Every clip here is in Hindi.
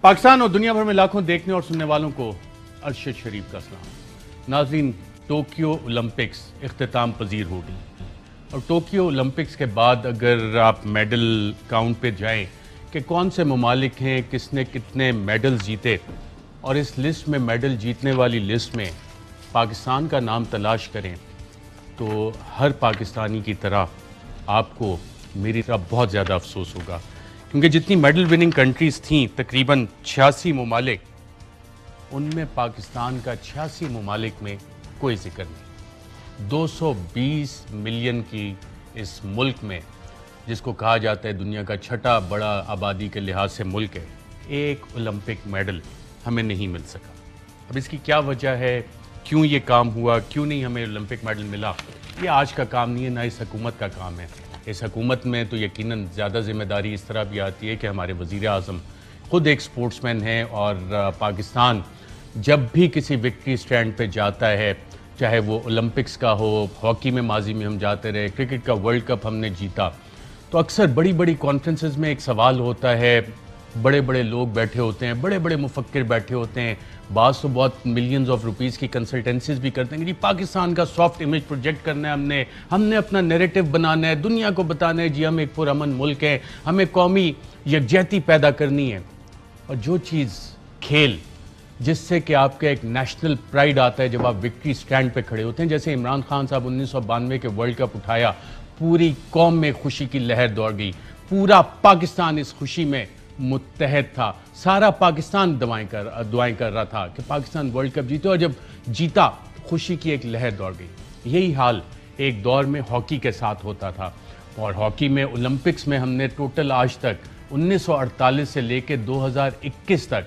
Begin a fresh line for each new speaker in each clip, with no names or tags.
पाकिस्तान और दुनिया भर में लाखों देखने और सुनने वालों को अरशद शरीफ का सलाम। नाज़रीन, टोक्यो ओलंपिक्स इख्तिताम पजीर होगी और टोक्यो ओलंपिक्स के बाद अगर आप मेडल काउंट पे जाएं कि कौन से ममालिक हैं, किसने कितने मेडल जीते, और इस लिस्ट में मेडल जीतने वाली लिस्ट में पाकिस्तान का नाम तलाश करें तो हर पाकिस्तानी की तरह आपको मेरी तरफ बहुत ज़्यादा अफसोस होगा, क्योंकि जितनी मेडल विनिंग कंट्रीज़ थीं तकरीबन 86 ममालिक, उनमें पाकिस्तान का 86 ममालिक में कोई जिक्र नहीं। 220 मिलियन की इस मुल्क में, जिसको कहा जाता है दुनिया का छठा बड़ा आबादी के लिहाज से मुल्क है, एक ओलंपिक मेडल हमें नहीं मिल सका। अब इसकी क्या वजह है, क्यों ये काम हुआ, क्यों नहीं हमें ओलंपिक मेडल मिला, ये आज का काम नहीं है, ना इस हुकूमत का काम है। इस हुकूमत में तो यकीनन ज़्यादा जिम्मेदारी इस तरह भी आती है कि हमारे वज़ीर आज़म ख़ुद एक स्पोर्ट्समैन हैं और पाकिस्तान जब भी किसी विक्ट्री स्टैंड पे जाता है, चाहे वो ओलंपिक्स का हो, हॉकी में माजी में हम जाते रहे, क्रिकेट का वर्ल्ड कप हमने जीता, तो अक्सर बड़ी बड़ी कॉन्फ्रेंसेस में एक सवाल होता है, बड़े बड़े लोग बैठे होते हैं, बड़े बड़े मुफक्किर बैठे होते हैं, बास तो बहुत मिलियंस ऑफ रुपीज़ की कंसल्टेंसीज भी करते हैं कि जी पाकिस्तान का सॉफ्ट इमेज प्रोजेक्ट करना है, हमने अपना नैरेटिव बनाना है, दुनिया को बताना है जी हम एक पुरअमन मुल्क है, हमें कौमी यकजहती पैदा करनी है। और जो चीज़ खेल जिससे कि आपका एक नेशनल प्राइड आता है जब आप विक्ट्री स्टैंड पे खड़े होते हैं, जैसे इमरान खान साहब 1992 के वर्ल्ड कप उठाया, पूरी कौम में खुशी की लहर दौड़ गई, पूरा पाकिस्तान इस खुशी में मुत्तहद था, सारा पाकिस्तान दुआएं कर रहा था कि पाकिस्तान वर्ल्ड कप जीते, और जब जीता खुशी की एक लहर दौड़ गई। यही हाल एक दौर में हॉकी के साथ होता था, और हॉकी में ओलंपिक्स में हमने टोटल आज तक 1948 से लेकर 2021 तक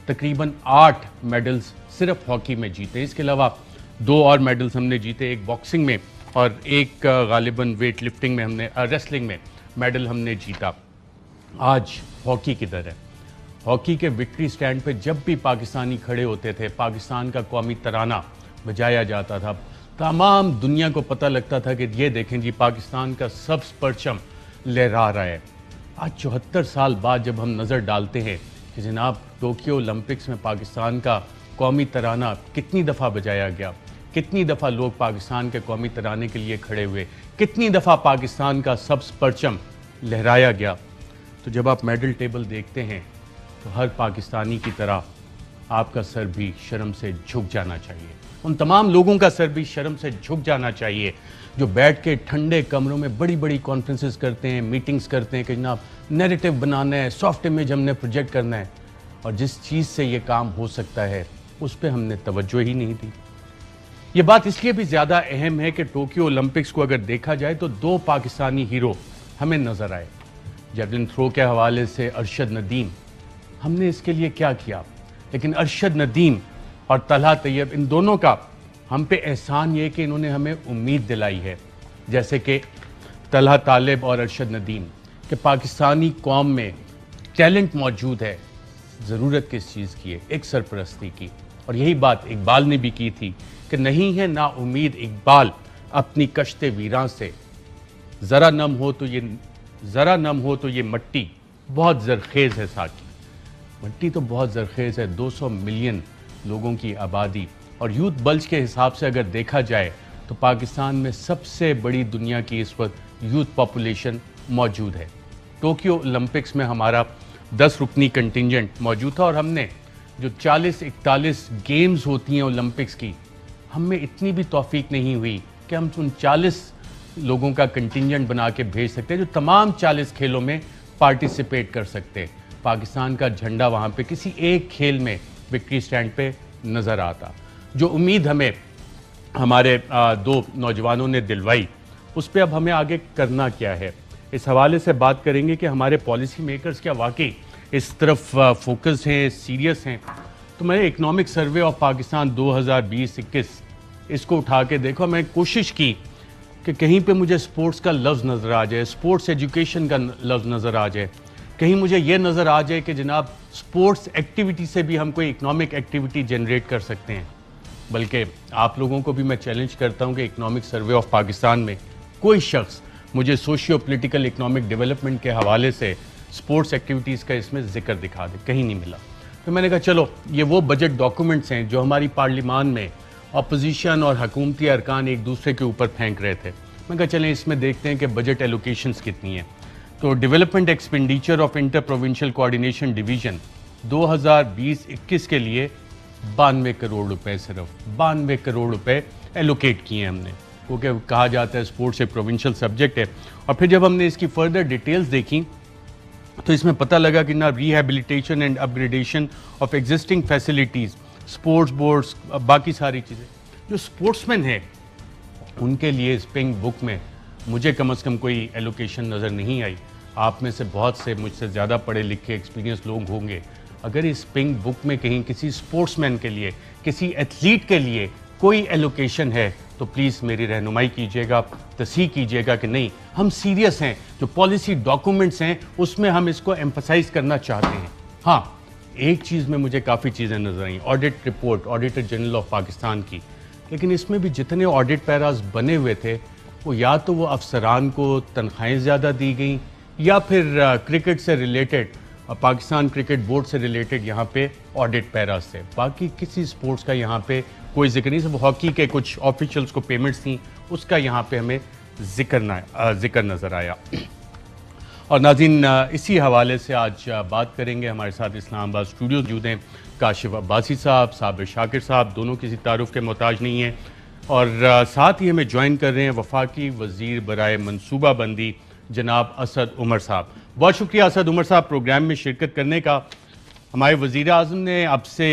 तकरीबन 8 मेडल्स सिर्फ हॉकी में जीते। इसके अलावा 2 और मेडल्स हमने जीते, एक बॉक्सिंग में और एक गालिबन वेट लिफ्टिंग में, हमने रेसलिंग में मेडल हमने जीता। आज हॉकी किधर है? हॉकी के विक्ट्री स्टैंड पे जब भी पाकिस्तानी खड़े होते थे, पाकिस्तान का कौमी तराना बजाया जाता था, तमाम दुनिया को पता लगता था कि ये देखें जी पाकिस्तान का सब्ज़ परचम लहरा रहा है। आज 74 साल बाद जब हम नज़र डालते हैं कि जनाब टोक्यो ओलंपिक्स में पाकिस्तान का कौमी तराना कितनी दफ़ा बजाया गया, कितनी दफ़ा लोग पाकिस्तान के कौमी तराने के लिए खड़े हुए, कितनी दफ़ा पाकिस्तान का सब्ज़ परचम लहराया गया, तो जब आप मेडल टेबल देखते हैं तो हर पाकिस्तानी की तरह आपका सर भी शर्म से झुक जाना चाहिए। उन तमाम लोगों का सर भी शर्म से झुक जाना चाहिए जो बैठ के ठंडे कमरों में बड़ी बड़ी कॉन्फ्रेंसेस करते हैं, मीटिंग्स करते हैं कि जनाब नैरेटिव बनाना है, सॉफ्ट इमेज हमने प्रोजेक्ट करना है, और जिस चीज़ से ये काम हो सकता है उस पर हमने तवज्जो ही नहीं दी। ये बात इसलिए भी ज़्यादा अहम है कि टोक्यो ओलंपिक्स को अगर देखा जाए तो 2 पाकिस्तानी हीरो हमें नज़र आए। जेवलिन थ्रो के हवाले से अरशद नदीम, हमने इसके लिए क्या किया, लेकिन अरशद नदीम और तलहा तैयब, इन दोनों का हम पे एहसान ये कि इन्होंने हमें उम्मीद दिलाई है, जैसे कि तलहा तालिब और अरशद नदीम, कि पाकिस्तानी कौम में टैलेंट मौजूद है, ज़रूरत किस चीज़ की है, एक सरपरस्ती की। और यही बात इकबाल ने भी की थी कि नहीं है ना उम्मीद इकबाल अपनी कश्ते वीरां से, ज़रा नम हो तो ये मट्टी बहुत ज़रखेज़ है साकी। मट्टी तो बहुत ज़रखेज़ है, 200 मिलियन लोगों की आबादी, और यूथ बल्ज के हिसाब से अगर देखा जाए तो पाकिस्तान में सबसे बड़ी दुनिया की इस वक्त यूथ पॉपुलेशन मौजूद है। टोक्यो ओलंपिक्स में हमारा 10 रुकनी कंटिंजेंट मौजूद था, और हमने जो 40-41 गेम्स होती हैं ओलंपिक्स की, हमें इतनी भी तौफीक नहीं हुई कि हम उन 40 लोगों का कंटिंजेंट बना के भेज सकते हैं जो तमाम 40 खेलों में पार्टिसिपेट कर सकते हैं। पाकिस्तान का झंडा वहाँ पे किसी एक खेल में विक्ट्री स्टैंड पे नज़र आता। जो उम्मीद हमें हमारे 2 नौजवानों ने दिलवाई, उस पर अब हमें आगे करना क्या है, इस हवाले से बात करेंगे कि हमारे पॉलिसी मेकर्स क्या वाकई इस तरफ फोकस हैं, सीरियस हैं। तो मैंने इकनॉमिक सर्वे ऑफ पाकिस्तान 2020-21 इसको उठा के देखो, मैं कोशिश की कि कहीं पे मुझे स्पोर्ट्स का लफ्ज़ नज़र आ जाए, स्पोर्ट्स एजुकेशन का लफ्ज़ नज़र आ जाए, कहीं मुझे ये नज़र आ जाए कि जनाब स्पोर्ट्स एक्टिविटी से भी हम कोई इकनॉमिक एक्टिविटी जनरेट कर सकते हैं। बल्कि आप लोगों को भी मैं चैलेंज करता हूं कि इकनॉमिक सर्वे ऑफ पाकिस्तान में कोई शख्स मुझे सोशियो पॉलिटिकल इकनॉमिक डेवलपमेंट के हवाले से स्पोर्ट्स एक्टिविटीज़ का इसमें जिक्र दिखा दे, कहीं नहीं मिला। तो मैंने कहा चलो ये वो बजट डॉक्यूमेंट्स हैं जो हमारी पार्लियामान में अपोजिशन और हुकूमती अरकान एक दूसरे के ऊपर फेंक रहे थे। मैं कहा चलें इसमें देखते हैं कि बजट एलोकेशंस कितनी हैं। तो development expenditure of inter provincial coordination division 2020-21 के लिए 92 करोड़ रुपए, सिर्फ 92 करोड़ रुपए एलोकेट किए हैं हमने, क्योंकि कहा जाता है स्पोर्ट्स एक प्रोविंशियल सब्जेक्ट है। और फिर जब हमने इसकी फर्दर डिटेल्स देखी तो इसमें पता लगा कि ना rehabilitation and upgradation of existing facilities, sports boards, बाकी सारी चीज़ें, जो स्पोर्ट्समैन है उनके लिए इस पिंक बुक में मुझे कम से कम कोई एलोकेशन नज़र नहीं आई। आप में से बहुत से मुझसे ज़्यादा पढ़े लिखे एक्सपीरियंस लोग होंगे, अगर इस पिंक बुक में कहीं किसी स्पोर्ट्समैन के लिए, किसी एथलीट के लिए कोई एलोकेशन है तो प्लीज़ मेरी रहनुमाई कीजिएगा, तस्हीह कीजिएगा कि नहीं, हम सीरियस हैं, जो पॉलिसी डॉक्यूमेंट्स हैं उसमें हम इसको एम्फसाइज करना चाहते हैं। हाँ, एक चीज़ में मुझे काफ़ी चीज़ें नजर आई, audit report auditor general of Pakistan की, लेकिन इसमें भी जितने ऑडिट पैराज बने हुए थे वो या तो वो अफसरान को तनख्वाहें ज़्यादा दी गई या फिर क्रिकेट से रिलेटेड, पाकिस्तान क्रिकेट बोर्ड से रिलेटेड यहाँ पे ऑडिट पैराज थे। बाकी किसी स्पोर्ट्स का यहाँ पे कोई जिक्र नहीं। सिर्फ हॉकी के कुछ ऑफिशियल्स को पेमेंट्स थी, उसका यहाँ पे हमें जिक्र नज़र आया। और नाज़रीन, इसी हवाले से आज बात करेंगे। हमारे साथ इस्लामाबाद स्टूडियो मौजूद हैं काशिफ अब्बासी साहब, साबिर शाकिर साहब, दोनों किसी तारुफ के मोहताज नहीं हैं। और साथ ही हमें ज्वाइन कर रहे हैं वफाकी वज़ीर बराए मनसूबाबंदी जनाब असद उमर साहब। बहुत शुक्रिया असद उमर साहब प्रोग्राम में शिरकत करने का। हमारे वज़ीर आज़म ने अब से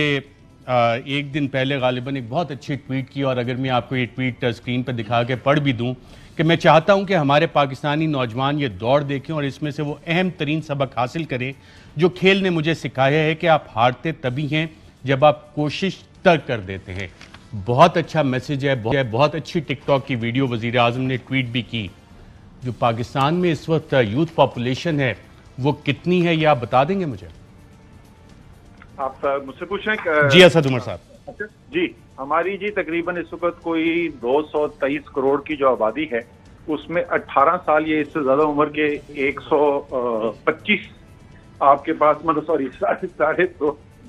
एक दिन पहले गालिबन एक बहुत अच्छी ट्वीट की, और अगर मैं आपको ये ट्वीट स्क्रीन पर दिखा के पढ़ भी दूँ कि मैं चाहता हूँ कि हमारे पाकिस्तानी नौजवान ये दौड़ देखें और इसमें से वो अहम तरीन सबक हासिल करें जो खेल ने मुझे सिखाया है कि आप हारते तभी हैं जब आप कोशिश तर्क कर देते हैं। बहुत अच्छा मैसेज है, बहुत अच्छी टिकटॉक की वीडियो वज़ीर आज़म ने ट्वीट भी की। जो पाकिस्तान में इस वक्त यूथ पॉपुलेशन है वो कितनी है, ये आप बता देंगे मुझे?
आप मुझसे पूछ रहे हैं?
जी असद उमर साहब।
जी, हमारी जी तकरीबन इस वक्त कोई 223 करोड़ की जो आबादी है उसमें 18 साल या इससे ज्यादा उम्र के 125 आपके पास, मतलब सॉरी,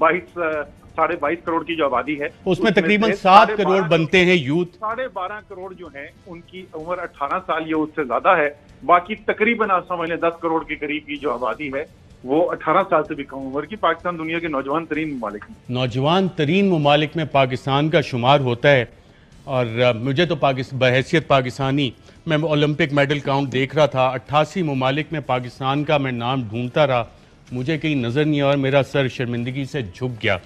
22.5 करोड़ की जो आबादी है
उसमें तकरीबन 7 करोड़ बनते हैं यूथ।
12.5 करोड़ जो है उनकी उम्र 18 साल या उससे ज्यादा है। बाकी तकरीबन आप समझ लें 10 करोड़ के करीब की जो आबादी है वो 18 साल से भी कम उम्र की। पाकिस्तान दुनिया के नौजवान तरीन ममालिक में पाकिस्तान का शुमार होता है। और मुझे तो बहैसियत पाकिस्तानी मैं ओलंपिक मेडल काउंट देख रहा था, 88 ममालिक में पाकिस्तान का मैं नाम ढूंढता रहा, मुझे कहीं नज़र नहीं आया और मेरा सर शर्मिंदगी से झुक गया।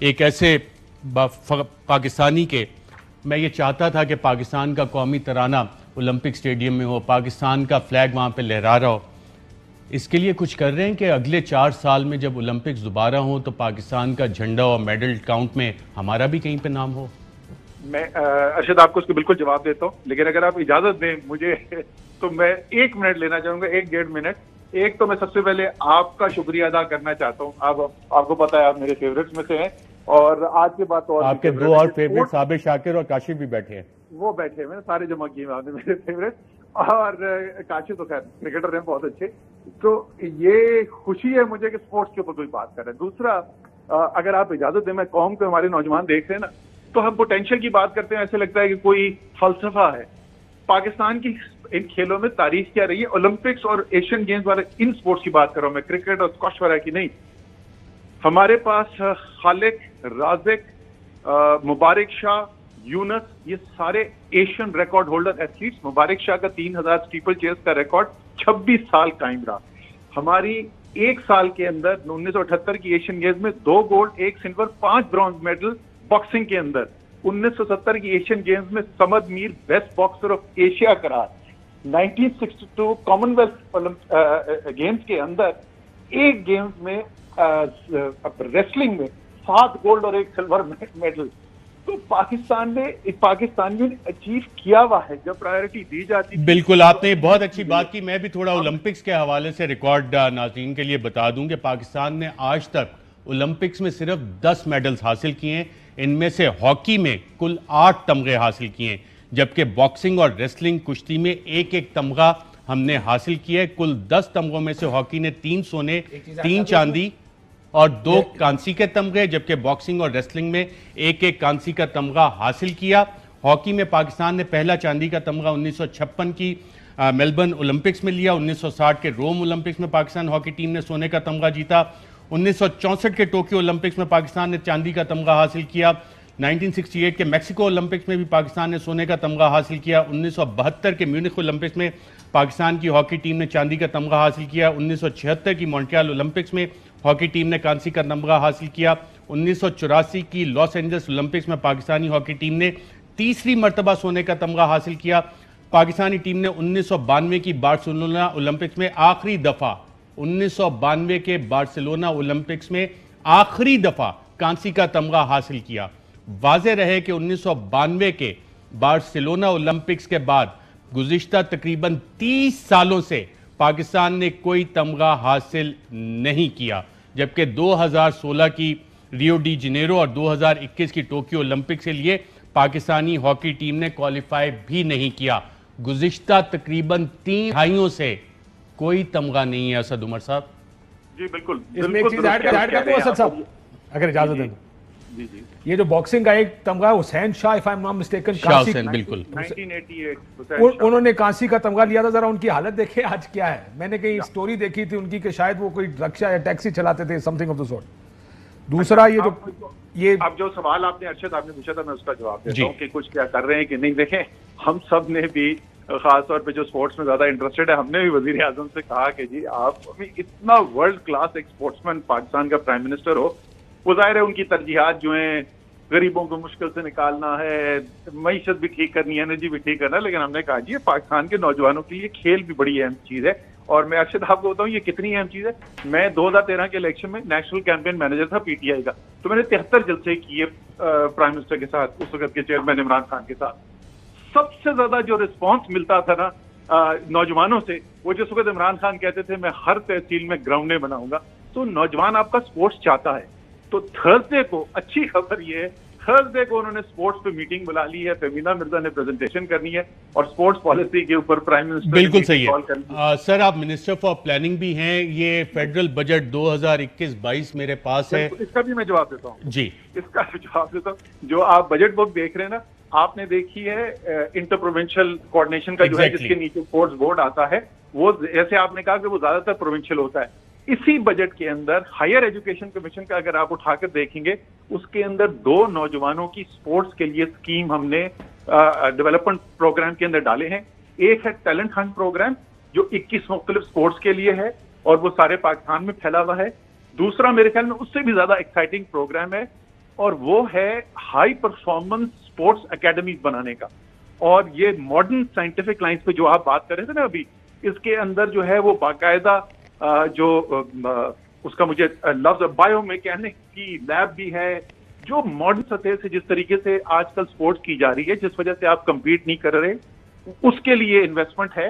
एक ऐसे पाकिस्तानी के मैं ये चाहता था कि पाकिस्तान का कौमी तराना ओलंपिक स्टेडियम में हो, पाकिस्तान का फ्लैग वहाँ पे लहरा रहा हो। इसके लिए कुछ कर रहे हैं कि अगले 4 साल में जब ओलंपिक्स दोबारा हो तो पाकिस्तान का झंडा और मेडल काउंट में हमारा भी कहीं पे नाम हो? मैं अरशद आपको उसको बिल्कुल जवाब देता हूँ, लेकिन अगर आप इजाजत दें मुझे तो मैं 1 मिनट लेना चाहूंगा, 1-1.5 मिनट। एक तो मैं सबसे पहले आपका शुक्रिया अदा करना चाहता हूँ। आपको पता है आप मेरे फेवरेट्स में से हैं, और आज के बाद तो
आपके 2 और फेवरेट साबिर शाकिर और काशिफ भी बैठे हैं।
वो बैठे हुए सारे जमा किए आपने मेरे फेवरेट, और काशिफ तो खैर क्रिकेटर हैं बहुत अच्छे। तो ये खुशी है मुझे कि स्पोर्ट्स के ऊपर कोई बात कर रहे हैं। दूसरा, अगर आप इजाजत दें, मैं कौम के हमारे नौजवान देख रहे हैं ना, तो हम पोटेंशियल की बात करते हैं, ऐसे लगता है कि कोई फलसफा है। पाकिस्तान की इन खेलों में तारीख क्या रही है, ओलंपिक्स और एशियन गेम्स वाले इन स्पोर्ट्स की बात कर रहा हूं मैं, क्रिकेट और स्क्वैश वगैरह की नहीं। हमारे पास खालिक, राजिक, मुबारक शाह, यूनस, ये सारे Asian record holder athletes. Mubarak Shah का 3000 स्टीपल चेस का रिकॉर्ड 26 साल कायम रहा। हमारी 1 साल के अंदर 1978 की एशियन गेम्स में 2 gold, 1 silver, 5 bronze medal boxing के अंदर। 1970 की एशियन गेम्स में Samad Mir best boxer of Asia करार। 1962 कॉमनवेल्थ गेम्स के अंदर एक गेम्स में रेसलिंग में 7 गोल्ड और 1 सिल्वर मेडल। तो पाकिस्तान ने अचीव किया हुआ है जब प्रायोरिटी दी जाती है।
बिल्कुल, आपने बहुत अच्छी बात की। मैं भी थोड़ा ओलंपिक्स के हवाले से रिकॉर्ड नाज़रीन के लिए बता दूं कि पाकिस्तान ने आज तक ओलंपिक्स में सिर्फ 10 मेडल्स हासिल किए हैं। इनमें से हॉकी में कुल 8 तमगे हासिल किए हैं, जबकि बॉक्सिंग और रेसलिंग कुश्ती में 1-1 तमगा हमने हासिल किया है। कुल 10 तमगों में से हॉकी ने 3 सोने, 3 चांदी, और 2 कांसी के तमगे, जबकि बॉक्सिंग और रेसलिंग में एक एक कांसी का तमगा हासिल किया। हॉकी में पाकिस्तान ने पहला चांदी का तमगा 1956 की मेलबर्न ओलंपिक्स में लिया। 1960 के रोम ओलंपिक्स में पाकिस्तान हॉकी टीम ने सोने का तमगा जीता। 1964 के टोक्यो ओलंपिक्स में पाकिस्तान ने चांदी का तमगा हासिल किया। 1968 के मैक्सिको ओलंपिक्स में भी पाकिस्तान ने सोने का तमगा हासिल किया। 1972 के म्यूनिख ओलंपिक्स में पाकिस्तान की हॉकी टीम ने चांदी का तमगा हासिल किया। 1976 की मॉन्ट्रियल ओलंपिक्स में हॉकी टीम ने कांसी का तमगा हासिल किया। 1984 की लॉस एंजल्स ओलंपिक्स में पाकिस्तानी हॉकी टीम ने तीसरी मर्तबा सोने का तमगा हासिल किया। पाकिस्तानी टीम ने 1992 की बार्सिलोना ओलंपिक्स में आखिरी दफा 1992 के बार्सिलोना ओलंपिक्स में आखिरी दफा कांसी का तमगा हासिल किया। वाज़ेह रहे कि 1992 के बार्सिलोना ओलंपिक्स के बाद गुज़िश्ता तकरीबन 30 सालों से पाकिस्तान ने कोई तमगा हासिल नहीं किया, जबकि 2016 की रियो डी जनेरो और 2021 की टोक्यो ओलंपिक के लिए पाकिस्तानी हॉकी टीम ने क्वालिफाई भी नहीं किया। गुज़िश्ता तकरीबन 3 दहाइयों से कोई तमगा नहीं है। असद उमर साहब
जी बिल्कुल,
इसमें एक चीज ऐड कर दूं असद साहब, अगर इजाजत दें।
जी जी,
ये जो बॉक्सिंग का एक तमगा Hussain Shah, if I am not mistaken,
बिल्कुल
1988
उन्होंने कांसी का तमगा लिया था। जरा उनकी हालत देखे आज क्या है। मैंने कहीं स्टोरी देखी थी उनकी कि शायद वो कोई रिक्शा या टैक्सी चलाते थे, समथिंग ऑफ द सॉर्ट। दूसरा ये
अब जो सवाल आपने अरशद आपने पूछा था, मैं उसका जवाब देता हूँ कि कुछ क्या कर रहे हैं कि नहीं। देखें, हम सब ने भी खास तौर पे जो स्पोर्ट्स में ज्यादा इंटरेस्टेड है, हमने भी वजीर आजम से कहा कि जी आप अभी इतना वर्ल्ड क्लास एक स्पोर्ट्समैन पाकिस्तान का प्राइम मिनिस्टर हो, वो जाहिर है उनकी तरजीहात जो हैं गरीबों को मुश्किल से निकालना है, मईशत भी ठीक करनी है, एनर्जी भी ठीक करना है, लेकिन हमने कहा जी पाकिस्तान के नौजवानों के लिए खेल भी बड़ी अहम चीज है। और मैं अरशद आपको बताऊं ये कितनी अहम चीज है। मैं 2013 के इलेक्शन में नेशनल कैंपेन मैनेजर था पीटीआई का, तो मैंने 73 जलसे किए प्राइम मिनिस्टर के साथ, उस वक्त के चेयरमैन इमरान खान के साथ। सबसे ज्यादा जो रिस्पॉन्स मिलता था ना नौजवानों से, वो जिस वक्त इमरान खान कहते थे मैं हर तहसील में ग्राउंडें बनाऊंगा, तो नौजवान आपका स्पोर्ट्स चाहता है। तो थर्सडे को अच्छी खबर ये है, थर्सडे को उन्होंने स्पोर्ट्स पे मीटिंग बुला ली है, फेमिना मिर्जा ने प्रेजेंटेशन करनी है और स्पोर्ट्स पॉलिसी के ऊपर प्राइम मिनिस्टर
बिल्कुल सही है। सर आप मिनिस्टर फॉर प्लानिंग भी हैं, ये फेडरल बजट 2021-22 मेरे पास है,
इसका भी मैं जवाब देता हूँ
जी।
इसका भी जवाब देता हूँ। जो आप बजट बुक देख रहे हैं ना, आपने देखी है इंटर प्रोविंशियल कोऑर्डिनेशन का जो है, जिसके नीचे स्पोर्ट्स बोर्ड आता है, वो जैसे आपने कहा कि वो ज्यादातर प्रोविंशियल होता है। इसी बजट के अंदर हायर एजुकेशन कमीशन का अगर आप उठाकर देखेंगे, उसके अंदर 2 नौजवानों की स्पोर्ट्स के लिए स्कीम हमने डेवलपमेंट प्रोग्राम के अंदर डाले हैं। एक है टैलेंट हंट प्रोग्राम जो 21 मुख्तलिफ स्पोर्ट्स के लिए है और वो सारे पाकिस्तान में फैला हुआ है। दूसरा मेरे ख्याल में उससे भी ज्यादा एक्साइटिंग प्रोग्राम है और वो है हाई परफॉर्मेंस स्पोर्ट्स एकेडमी बनाने का। और ये मॉडर्न साइंटिफिक लाइंस पे जो आप बात कर रहे थे ना अभी, इसके अंदर जो है वो बाकायदा जो उसका मुझे लफ्ज बायोमैकेनिक की लैब भी है, जो मॉडर्न सतह से जिस तरीके से आजकल स्पोर्ट्स की जा रही है, जिस वजह से आप compete नहीं कर रहे, उसके लिए इन्वेस्टमेंट है।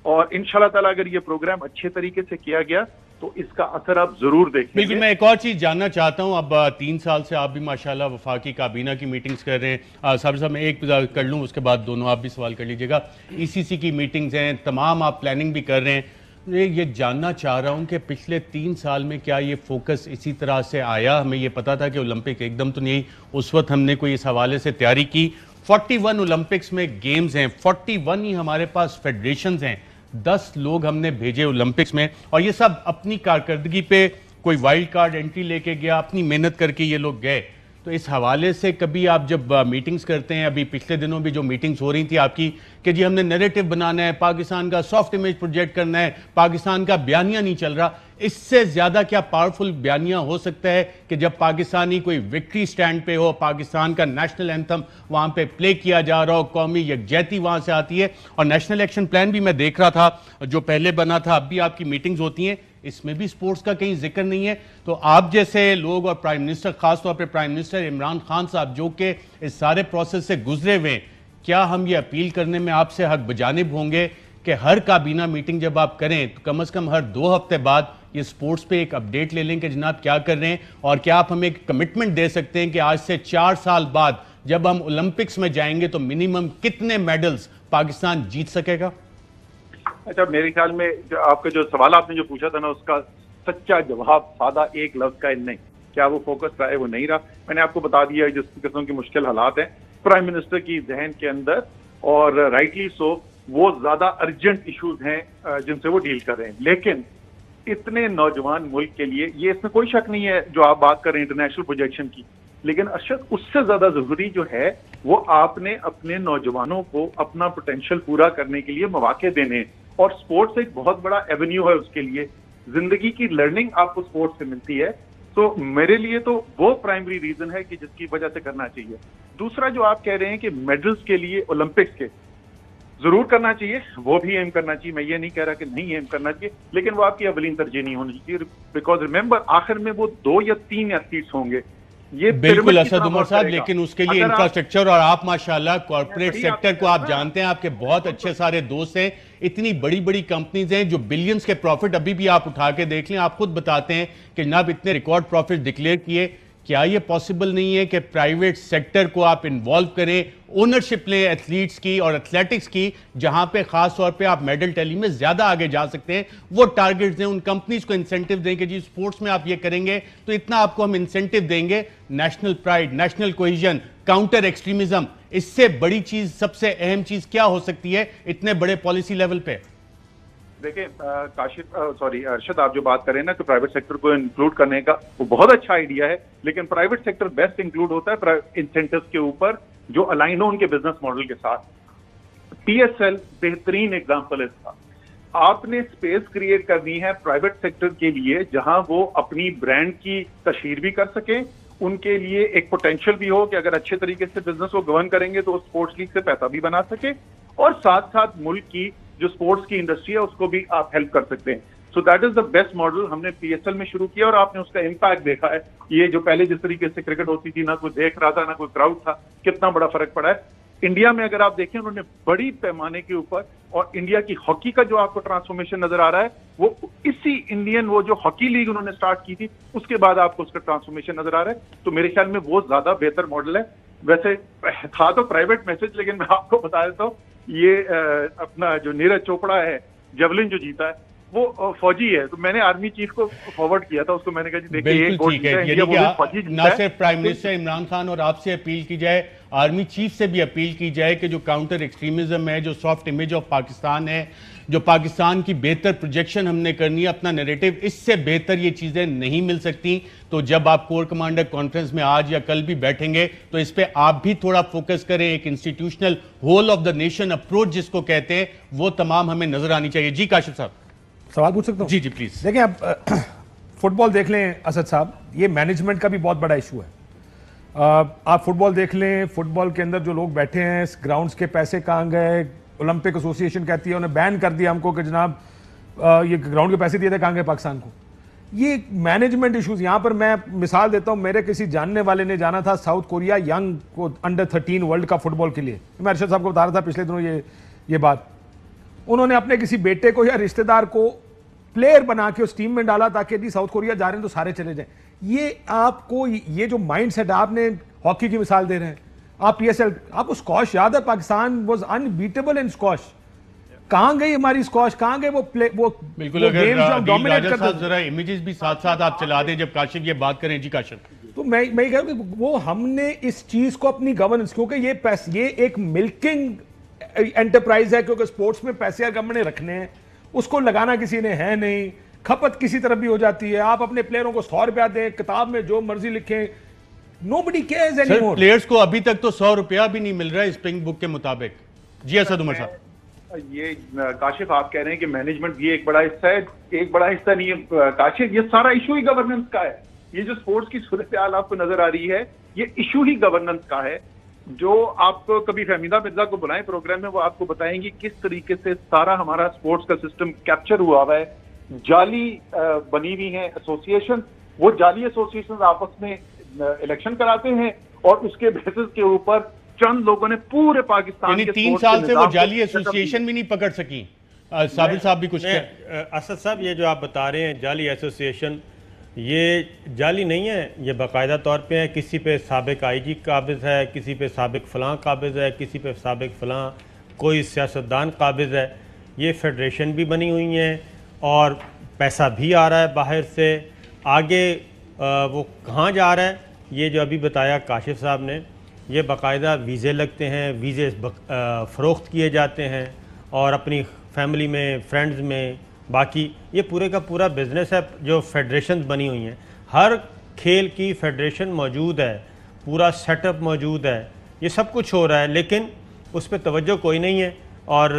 और इंशाल्लाह ताला अगर ये प्रोग्राम अच्छे तरीके से किया गया तो इसका असर आप जरूर देखेंगे।
बिल्कुल, मैं एक और चीज जानना चाहता हूं। अब 3 साल से आप भी माशाल्लाह वफाकी काबीना की मीटिंग्स कर रहे हैं। साहब मैं एक कर लूं, उसके बाद दोनों आप भी सवाल कर लीजिएगा। ईसीसी की मीटिंग्स हैं, तमाम आप प्लानिंग भी कर रहे हैं। ये जानना चाह रहा हूं कि पिछले 3 साल में क्या ये फोकस इसी तरह से आया? हमें ये पता था कि ओलंपिक एकदम तो नहीं, उस वक्त हमने कोई इस हवाले से तैयारी की। 41 ओलंपिक्स में गेम्स हैं, 41 ही हमारे पास फेडरेशंस हैं, 10 लोग हमने भेजे ओलंपिक्स में, और ये सब अपनी कारकर्दगी पे कोई वाइल्ड कार्ड एंट्री लेके गया, अपनी मेहनत करके ये लोग गए। तो इस हवाले से कभी आप जब मीटिंग्स करते हैं, अभी पिछले दिनों भी जो मीटिंग्स हो रही थी आपकी कि जी हमने नैरेटिव बनाना है, पाकिस्तान का सॉफ्ट इमेज प्रोजेक्ट करना है, पाकिस्तान का बयानिया नहीं चल रहा, इससे ज्यादा क्या पावरफुल बयानिया हो सकता है कि जब पाकिस्तानी कोई विक्ट्री स्टैंड पे हो, पाकिस्तान का नेशनल एंथम वहां पे प्ले किया जा रहा हो, कौमी यकजहती वहां से आती है। और नेशनल एक्शन प्लान भी मैं देख रहा था जो पहले बना था, अब भी आपकी मीटिंग्स होती हैं, इसमें भी स्पोर्ट्स का कहीं जिक्र नहीं है। तो आप जैसे लोग और प्राइम मिनिस्टर, खासतौर पर प्राइम मिनिस्टर इमरान खान साहब जो कि इस सारे प्रोसेस से गुजरे हुए, क्या हम ये अपील करने में आपसे हक बजानिब होंगे कि हर काबीना मीटिंग जब आप करें तो कम से कम हर 2 हफ्ते बाद ये स्पोर्ट्स पे एक अपडेट ले लें कि जनाब क्या कर रहे हैं? और क्या आप हमें एक कमिटमेंट दे सकते हैं कि आज से 4 साल बाद जब हम ओलंपिक्स में जाएंगे तो मिनिमम कितने मेडल्स पाकिस्तान जीत सकेगा?
अच्छा, मेरे ख्याल में जो आपका जो सवाल आपने जो पूछा था ना, उसका सच्चा जवाब सादा एक लफ्ज का नहीं। क्या वो फोकस रहा है? वो नहीं रहा। मैंने आपको बता दिया जिस किस्म की मुश्किल हालात हैं प्राइम मिनिस्टर की जहन के अंदर, और राइटली सो वो ज्यादा अर्जेंट इश्यूज हैं जिनसे वो डील कर रहे हैं। लेकिन इतने नौजवान मुल्क के लिए ये, इसमें कोई शक नहीं है जो आप बात कर रहे हैं इंटरनेशनल प्रोजेक्शन की, लेकिन अरशद उससे ज्यादा जरूरी जो है वो आपने अपने नौजवानों को अपना पोटेंशियल पूरा करने के लिए मौके देने हैं, और स्पोर्ट्स एक बहुत बड़ा एवेन्यू है उसके लिए। जिंदगी की लर्निंग आपको स्पोर्ट्स से मिलती है। तो मेरे लिए तो वो प्राइमरी रीजन है कि जिसकी वजह से करना चाहिए। दूसरा जो आप कह रहे हैं कि मेडल्स के लिए ओलंपिक्स के जरूर करना चाहिए, वो भी एम करना चाहिए, मैं ये नहीं कह रहा कि नहीं एम करना चाहिए, लेकिन वो आपकी अवलीन तरजीह नहीं होनी चाहिए। बिकॉज रिमेंबर आखिर में वो 2 या 3 एथलीट्स होंगे। ये
बिल्कुल असद उमर साहब, लेकिन उसके लिए इंफ्रास्ट्रक्चर, और आप माशाल्लाह कॉर्पोरेट सेक्टर को आप जानते हैं, आपके बहुत अच्छे सारे दोस्त हैं, इतनी बड़ी बड़ी कंपनीज हैं जो बिलियंस के प्रॉफिट अभी भी आप उठा के देख लें, आप खुद बताते हैं कि जनाब इतने रिकॉर्ड प्रॉफिट डिक्लेयर किए। क्या ये पॉसिबल नहीं है कि प्राइवेट सेक्टर को आप इन्वॉल्व करें, ओनरशिप लें एथलीट्स की और एथलेटिक्स की, जहां पे खास तौर पे आप मेडल टैली में ज्यादा आगे जा सकते हैं? वो टारगेट्स दें, उन कंपनीज को इंसेंटिव दें कि जी स्पोर्ट्स में आप ये करेंगे तो इतना आपको हम इंसेंटिव देंगे। National pride, national cohesion, counter extremism, इससे बड़ी चीज, सबसे अहम चीज क्या हो सकती है इतने बड़े पॉलिसी लेवल पे?
देखिए अरशद, आप जो बात करें ना कि प्राइवेट सेक्टर को इंक्लूड करने का, वो बहुत अच्छा आइडिया है, लेकिन प्राइवेट सेक्टर बेस्ट इंक्लूड होता है इंसेंटिव्स के ऊपर जो अलाइन हो उनके बिजनेस मॉडल के साथ। पीएसएल बेहतरीन एग्जांपल है इसका। आपने स्पेस क्रिएट करनी है प्राइवेट सेक्टर के लिए जहां वो अपनी ब्रांड की तशहीर भी कर सकें, उनके लिए एक पोटेंशियल भी हो कि अगर अच्छे तरीके से बिजनेस को गवर्न करेंगे तो स्पोर्ट्स लीग से पैसा भी बना सके, और साथ साथ मुल्क की जो स्पोर्ट्स की इंडस्ट्री है उसको भी आप हेल्प कर सकते हैं। So that is the best model. हमने पीएसएल में शुरू किया और आपने उसका इम्पैक्ट देखा है। ये जो पहले जिस तरीके से क्रिकेट होती थी, ना कोई देख रहा था ना कोई क्राउड था, कितना बड़ा फर्क पड़ा है। इंडिया में अगर आप देखें, उन्होंने बड़ी पैमाने के ऊपर, और इंडिया की हॉकी का जो आपको ट्रांसफॉर्मेशन नजर आ रहा है वो इसी इंडियन, वो जो हॉकी लीग उन्होंने स्टार्ट की थी उसके बाद आपको उसका ट्रांसफॉर्मेशन नजर आ रहा है। तो मेरे ख्याल में वो ज्यादा बेहतर मॉडल है। वैसे था तो प्राइवेट मैसेज, लेकिन मैं आपको बता देता हूँ, ये अपना जो नीरज चोपड़ा है जेवलिन जो जीता है वो फौजी है, तो मैंने आर्मी चीफ को फॉरवर्ड किया था उसको। मैंने कहा जी देखिए
बिल्कुल ठीक है, यानी कि ना सिर्फ प्राइम मिनिस्टर इमरान खान और आपसे अपील की जाए, आर्मी चीफ से भी अपील की जाए कि जो काउंटर एक्सट्रीमिज्म है, जो सॉफ्ट इमेज ऑफ पाकिस्तान है, जो पाकिस्तान की बेहतर प्रोजेक्शन हमने करनी है, अपना नैरेटिव, इससे बेहतर ये चीजें नहीं मिल सकती। तो जब आप कोर कमांडर कॉन्फ्रेंस में आज या कल भी बैठेंगे तो इस पे आप भी थोड़ा फोकस करें। एक institutional whole of the nation approach जिसको कहते हैं, वो तमाम हमें नजर आनी चाहिए। जी काशिफ साहब,
सवाल पूछ सकता हूं?
जी जी प्लीज।
देखिए, आप फुटबॉल देख लें असद साहब, ये मैनेजमेंट का भी बहुत बड़ा इशू है। आप फुटबॉल देख लें, फुटबॉल के अंदर जो लोग बैठे हैं, ग्राउंड्स के पैसे कहाँ गए? ओलंपिक एसोसिएशन कहती है उन्हें बैन कर दिया हमको कि जनाब ये ग्राउंड के पैसे दिए थे, कहाँ गए पाकिस्तान को? ये मैनेजमेंट इश्यूज। यहां पर मैं मिसाल देता हूं, मेरे किसी जानने वाले ने जाना था साउथ कोरिया यंग को अंडर 13 वर्ल्ड कप फुटबॉल के लिए। मैं अरशद साहब को बता रहा था पिछले दिनों ये बात। उन्होंने अपने किसी बेटे को या रिश्तेदार को प्लेयर बना के उस टीम में डाला ताकि जी साउथ कोरिया जा रहे हैं तो सारे चले जाएं। ये आपको, ये जो माइंड सेट, आपने हॉकी की मिसाल दे रहे हैं, आप पीएसएल, आपको स्कॉश याद है? Pakistan was unbeatable in squash. कहां गई हमारी स्कॉश? कहां गए वो
बिल्कुल, अगर डोमिनेट करते, जरा इमेजेस भी साथ साथ आप चला दें जब काशिफ ये बात करें। जी काशिफ,
तो मैं कह रहा हूं कि वो हमने इस चीज को अपनी गवर्नेंस, क्योंकि ये एक मिल्किंग एंटरप्राइज है, क्योंकि स्पोर्ट्स में पैसे अगर हमने रखने हैं, उसको लगाना किसी ने है नहीं, खपत किसी तरफ भी हो जाती है। आप अपने प्लेयरों को 100 रुपया दें, किताब में जो मर्जी लिखें, नोबडी केयर्स एनीमोर।
प्लेयर्स को अभी तक तो 100 रुपया भी नहीं मिल रहा है इस पिंक बुक के मुताबिक। जी असद उमर साहब,
ये काशिफ आप कह रहे हैं कि मैनेजमेंट ये एक बड़ा हिस्सा है, एक बड़ा हिस्सा नहीं है काशिफ, ये सारा इशू ही गवर्नेंस का है। ये जो स्पोर्ट्स की सूरत हाल आपको नजर आ रही है, ये इशू ही गवर्नेंस का है। जो आपको कभी फहमीदा मिर्जा को बुलाएं प्रोग्राम में, वो आपको बताएंगी किस तरीके से सारा हमारा स्पोर्ट्स का सिस्टम कैप्चर हुआ हुआ है। जाली बनी हुई है एसोसिएशन, वो जाली एसोसिएशन आपस में इलेक्शन कराते हैं और उसके बेसिस के ऊपर चंद लोगों ने पूरे पाकिस्तान के
3 साल से वो जाली एसोसिएशन भी नहीं पकड़ सकी। साबिर साहब भी कुछ
असद साहब, ये जो आप बता रहे हैं जाली एसोसिएशन, ये जाली नहीं है, ये बाकायदा तौर पे है। किसी पे साबिक आईजी काबिज है, किसी पे साबिक फलां काबिज है, किसी पे साबिक फलां कोई सियासतदान काबिज है। ये फेडरेशन भी बनी हुई हैं और पैसा भी आ रहा है बाहर से। आगे वो कहाँ जा रहा है, ये जो अभी बताया काशिफ साहब ने, ये बाकायदा वीज़े लगते हैं, वीज़े फ़रोख्त किए जाते हैं और अपनी फैमिली में, फ्रेंड्स में, बाकी ये पूरे का पूरा बिज़नेस है। जो फेडरेशन बनी हुई हैं, हर खेल की फेडरेशन मौजूद है, पूरा सेटअप मौजूद है, ये सब कुछ हो रहा है, लेकिन उस पर तवज्जो कोई नहीं है। और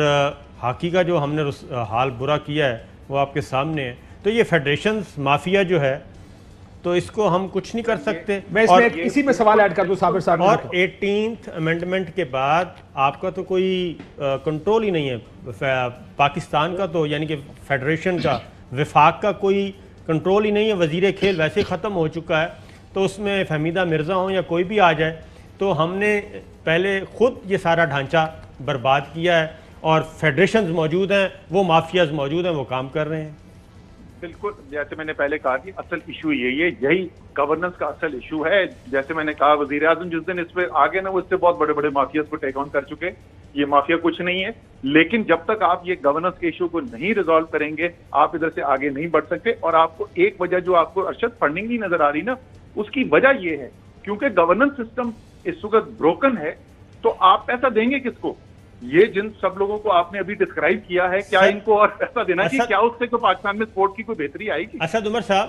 हॉकी का जो हमने हाल बुरा किया है वो आपके सामने है। तो ये फेडरेशंस माफिया जो है, तो इसको हम कुछ नहीं कर सकते।
मैं इसमें इसी में सवाल ऐड कर दूं साबिर साहब।
और 18th अमेंडमेंट के बाद आपका तो कोई कंट्रोल ही नहीं है पाकिस्तान का, तो यानी कि फेडरेशन का, विफाक का कोई कंट्रोल ही नहीं है। वजीर खेल वैसे ख़त्म हो चुका है, तो उसमें फहमीदा मिर्ज़ा हो या कोई भी आ जाए, तो हमने पहले खुद ये सारा ढांचा बर्बाद किया है और फेडरेशंस मौजूद हैं, वो माफियाज मौजूद हैं, वो काम कर रहे हैं।
बिल्कुल, जैसे मैंने पहले कहा कि असल इशू यही गवर्नेंस का असल इशू है। जैसे मैंने कहा, वजीर आजम जिस दिन इस पे आगे ना, वो इससे बहुत बड़े बड़े माफियाज को टेक ऑन कर चुके। ये माफिया कुछ नहीं है, लेकिन जब तक आप ये गवर्नेंस के इशू को नहीं रिजॉल्व करेंगे, आप इधर से आगे नहीं बढ़ सकते। और आपको एक वजह जो आपको अरशद फंडिंग नहीं नजर आ रही ना, उसकी वजह ये है क्योंकि गवर्नेंस सिस्टम इस वक्त ब्रोकन है। तो आप पैसा देंगे किसको? ये जिन सब लोगों को आपने अभी डिस्क्राइब किया है, क्या इनको और पैसा देना चाहिए? क्या उससे तो पाकिस्तान में स्पोर्ट की कोई बेहतरी आएगी?
असद उमर साहब,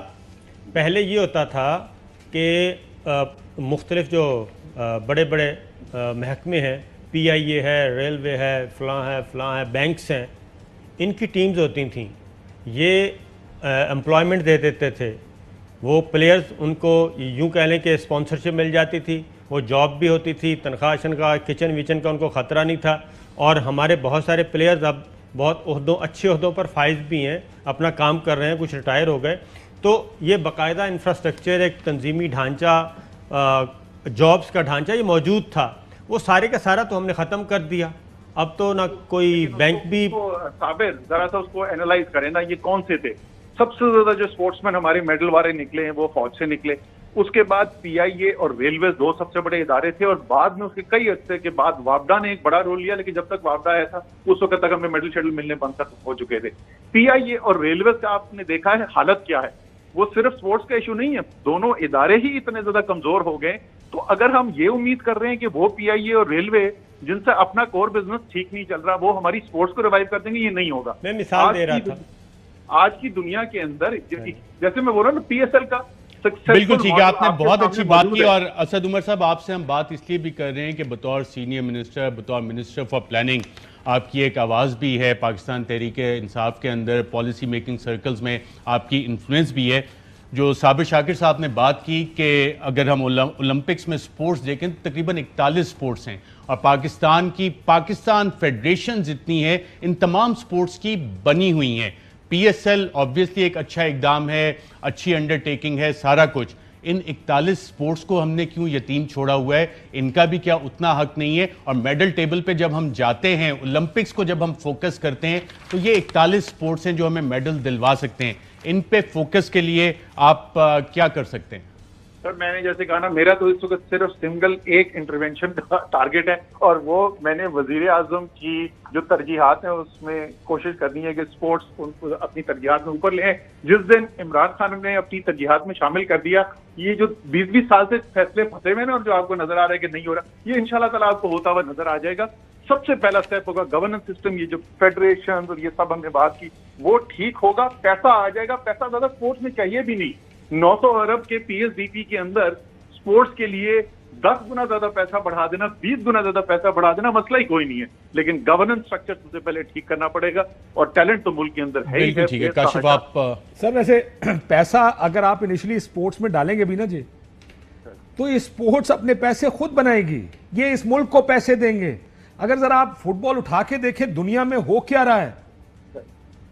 पहले ये होता था कि मुख्तलिफ जो बड़े बड़े महकमे हैं, PIA है, रेलवे है, फलां है, बैंक्स हैं, इनकी टीम्स होती थीं, ये एम्प्लॉयमेंट दे देते थे। वो प्लेयर्स, उनको यूँ कह लें कि स्पॉन्सरशिप मिल जाती थी, वो जॉब भी होती थी, तनख्वाह का, किचन विचन का उनको ख़तरा नहीं था। और हमारे बहुत सारे प्लेयर्स अब बहुत अच्छे ओहदों पर फाइज भी हैं, अपना काम कर रहे हैं, कुछ रिटायर हो गए। तो ये बाकायदा इंफ्रास्ट्रक्चर, एक तंजीमी ढांचा, जॉब्स का ढांचा ये मौजूद था, वो सारे का सारा तो हमने ख़त्म कर दिया। अब तो ना कोई बैंक भी।
साबिर, जरा सा उसको एनालाइज करें ना, ये कौन से थे? सबसे ज्यादा जो स्पोर्ट्समैन हमारे मेडल वाले निकले हैं वो फौज से निकले। उसके बाद PIA और रेलवे दो सबसे बड़े इदारे थे, और बाद में उसके कई अरसे के बाद वापडा ने एक बड़ा रोल लिया, लेकिन जब तक वापडा आया था उस वक्त तक हमें मेडल शेडल मिलने बंद हो चुके थे। PIA और रेलवे का आपने देखा है हालत क्या है। वो सिर्फ स्पोर्ट्स का इशू नहीं है, दोनों इदारे ही इतने ज्यादा कमजोर हो गए। तो अगर हम ये उम्मीद कर रहे हैं कि वो PIA और रेलवे जिनसे अपना कोर बिजनेस ठीक नहीं चल रहा, वो हमारी स्पोर्ट्स को रिवाइव कर देंगे, ये नहीं होगा।
मैं मिसाल दे रहा था,
आज की दुनिया के अंदर जैसे मैं बोल रहा हूँ ना, PSL का
बिल्कुल ठीक है, आपने बहुत अच्छी बात की। और असद उमर साहब, आपसे हम बात इसलिए भी कर रहे हैं कि बतौर सीनियर मिनिस्टर, बतौर मिनिस्टर फॉर प्लानिंग, आपकी एक आवाज़ भी है पाकिस्तान तहरीक-ए-इंसाफ के अंदर, पॉलिसी मेकिंग सर्कल्स में आपकी इन्फ्लुएंस भी है। जो साबिर शाकिर साहब ने बात की कि अगर हम ओलंपिक्स में स्पोर्ट्स देखें तो तकरीबन 41 स्पोर्ट्स हैं, और पाकिस्तान फेडरेशन जितनी है इन तमाम स्पोर्ट्स की बनी हुई हैं। PSL ऑब्वियसली एक अच्छा इकदाम है, अच्छी अंडरटेकिंग है, सारा कुछ। इन 41 स्पोर्ट्स को हमने क्यों यतीम छोड़ा हुआ है? इनका भी क्या उतना हक नहीं है? और मेडल टेबल पे जब हम जाते हैं, ओलंपिक्स को जब हम फोकस करते हैं, तो ये 41 स्पोर्ट्स हैं जो हमें मेडल दिलवा सकते हैं। इन पे फोकस के लिए आप क्या कर सकते हैं?
सर, मैंने जैसे कहा ना, मेरा तो इस वक्त सिर्फ सिंगल एक इंटरवेंशन का टारगेट है, और वो मैंने वजीर आजम की जो तरजीहात हैं उसमें कोशिश करनी है कि स्पोर्ट्स उनको अपनी तरजीहात में ऊपर ले। जिस दिन इमरान खान ने अपनी तरजीहात में शामिल कर दिया, ये जो 20-20 साल से फैसले फंसे हुए ना, और जो आपको नजर आ रहा है कि नहीं हो रहा, ये इंशाल्लाह ताला आपको होता हुआ नजर आ जाएगा। सबसे पहला स्टेप होगा गवर्नेंस सिस्टम, ये जो फेडरेशन और ये सब हमने बात की, वो ठीक होगा, पैसा आ जाएगा। पैसा ज्यादा स्पोर्ट्स में चाहिए भी नहीं। 900 अरब के PSDP के अंदर स्पोर्ट्स के लिए 10 गुना ज्यादा पैसा बढ़ा देना, 20 गुना ज्यादा पैसा बढ़ा देना, मसला ही कोई नहीं है। लेकिन गवर्नेंस स्ट्रक्चर सबसे पहले ठीक करना पड़ेगा, और टैलेंट तो मुल्क के अंदर है ही है।
ठीक है काशिफ, आप
सर वैसे पैसा अगर आप इनिशियली स्पोर्ट्स में डालेंगे भी ना जी, तो ये स्पोर्ट्स अपने पैसे खुद बनाएगी, ये इस मुल्क को पैसे देंगे। अगर जरा आप फुटबॉल उठा के देखें दुनिया में हो क्या रहा है,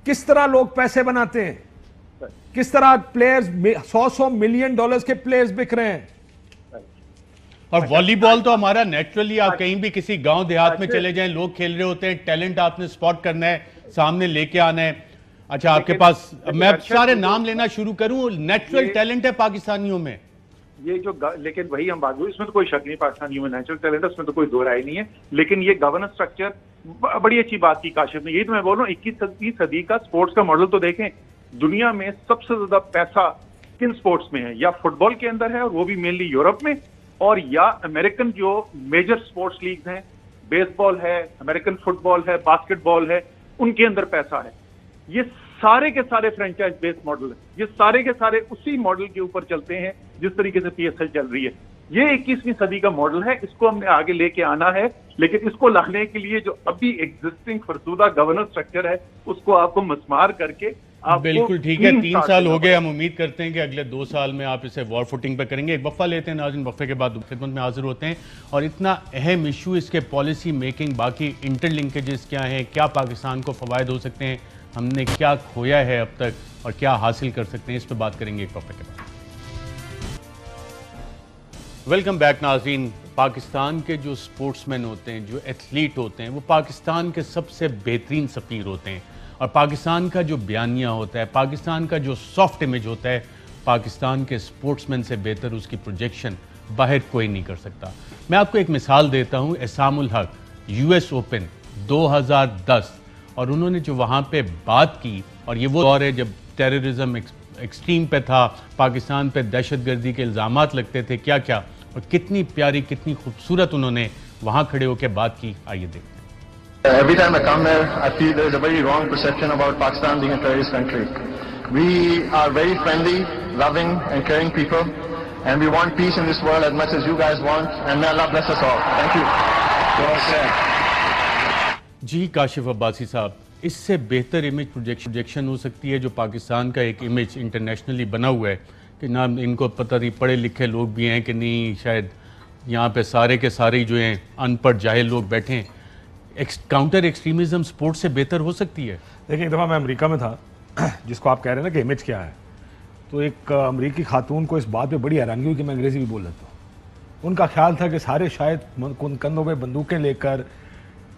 किस तरह लोग पैसे बनाते हैं, किस तरह प्लेयर्स $100 मिलियन के प्लेयर्स बिक रहे हैं।
और वॉलीबॉल तो हमारा नेचुरली, आप कहीं भी किसी गांव देहात में चले जाएं, लोग खेल रहे होते हैं, टैलेंट आपने स्पॉट करना है, सामने लेके आना है। अच्छा, आपके पास, मैं सारे नाम लेना शुरू करूं, नेचुरल टैलेंट है पाकिस्तानियों में
ये जो, लेकिन वही हम बात हुई, इसमें तो कोई शक नहीं, पाकिस्तानियों में नेचुरल टैलेंट है, उसमें तो कोई दो राय नहीं है। लेकिन ये गवर्नेंस स्ट्रक्चर, बड़ी अच्छी बात की काशिफ ने, यही तो मैं बोल रहा हूँ, 21वीं सदी का स्पोर्ट्स का मॉडल तो देखें। दुनिया में सबसे ज्यादा पैसा किन स्पोर्ट्स में है, या फुटबॉल के अंदर है और वो भी मेनली यूरोप में, और या अमेरिकन जो मेजर स्पोर्ट्स लीग्स हैं, बेसबॉल है, अमेरिकन फुटबॉल है, बास्केटबॉल है, उनके अंदर पैसा है। ये सारे के सारे फ्रेंचाइज बेस्ड मॉडल है, ये सारे के सारे उसी मॉडल के ऊपर चलते हैं जिस तरीके से पीएसएल चल रही है। ये 21वीं सदी का मॉडल है, इसको हमने आगे लेके आना है, लेकिन इसको लाने के लिए जो अभी एग्जिस्टिंग फरसूदा गवर्नेंस स्ट्रक्चर है उसको आपको मस्मार करके
बिल्कुल ठीक है। 3 साल हो गए, हम उम्मीद करते हैं कि अगले 2 साल में आप इसे वॉर फुटिंग पर करेंगे। एक वक्फा लेते हैं नाज़रीन, वक्फे के बाद खिदमत में हाजिर होते हैं। और इतना अहम इशू, इसके पॉलिसी मेकिंग, बाकी इंटरलिंकेजेस क्या हैं, क्या पाकिस्तान को फ़वायद हो सकते हैं, हमने क्या खोया है अब तक और क्या हासिल कर सकते हैं, इस पर बात करेंगे एक वक्फे के बाद। वेलकम बैक नाज़रीन। पाकिस्तान के जो स्पोर्ट्समैन होते हैं, जो एथलीट होते हैं, वो पाकिस्तान के सबसे बेहतरीन सफ़ीर होते हैं। और पाकिस्तान का जो बयानिया होता है, पाकिस्तान का जो सॉफ्ट इमेज होता है, पाकिस्तान के स्पोर्ट्समैन से बेहतर उसकी प्रोजेक्शन बाहर कोई नहीं कर सकता। मैं आपको एक मिसाल देता हूँ, एसामुल हक US ओपन 2010, और उन्होंने जो वहाँ पे बात की, और ये वो दौर है जब टेररिज्म एक्सट्रीम पे था, पाकिस्तान पे दहशतगर्दी के इल्ज़ामात लगते थे, क्या क्या, और कितनी प्यारी, कितनी खूबसूरत उन्होंने वहाँ खड़े होकर बात की। आइए देखते हैं।
Every time I come here, I feel there is a very wrong perception about Pakistan being a terrorist country. We are very friendly, loving and caring people, and we want peace in this world as much as you guys want, and may Allah bless us all. Thank you. Well said.
जी काशिफ अब्बासी साहब, इससे बेहतर इमेज प्रोजेक्शन हो सकती है जो पाकिस्तान का एक इमेज इंटरनेशनली बना हुआ है कि ना इनको पता नहीं पढ़े लिखे लोग भी हैं कि नहीं, शायद यहाँ पे सारे के सारे जो हैं अनपढ़ जाहिल लोग बैठे हैं। काउंटर एक्सट्रीमिज्म स्पोर्ट्स से बेहतर हो सकती है?
देखिए, एक दफ़ा मैं अमेरिका में था, जिसको आप कह रहे हैं ना कि इमेज क्या है, तो एक अमेरिकी खातून को इस बात पे बड़ी हैरानगी हुई कि मैं अंग्रेज़ी भी बोल लेता हूँ। उनका ख्याल था कि सारे शायद कंधों पे बंदूकें लेकर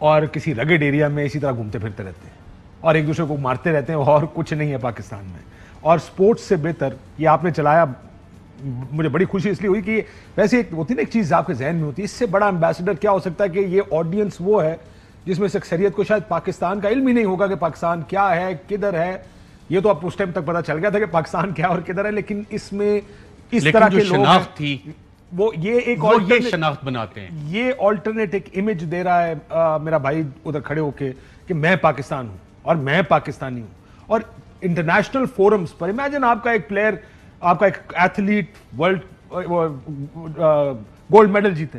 और किसी रगेड एरिया में इसी तरह घूमते फिरते रहते हैं और एक दूसरे को मारते रहते हैं, और कुछ नहीं है पाकिस्तान में। और स्पोर्ट्स से बेहतर ये आपने चलाया, मुझे बड़ी खुशी इसलिए हुई कि वैसे एक होती ना एक चीज़ आपके जहन में होती है, इससे बड़ा एम्बेसडर क्या हो सकता है कि ये ऑडियंस वो है जिसमें से अक्सरियत को शायद पाकिस्तान का इल्म ही नहीं होगा कि पाकिस्तान क्या है, किधर है। ये तो अब उस टाइम तक पता चल गया था कि पाकिस्तान क्या और किधर है, लेकिन इसमें इस तरह के लोग
थी
वो ये एक
ये शनाख्त बनाते हैं,
ये ऑल्टरनेट एक इमेज दे रहा है मेरा भाई उधर खड़े होके कि मैं पाकिस्तान हूं और मैं पाकिस्तानी हूं। और इंटरनेशनल फोरम्स पर इमेजिन आपका एक प्लेयर, आपका एक एथलीट वर्ल्ड गोल्ड मेडल जीते,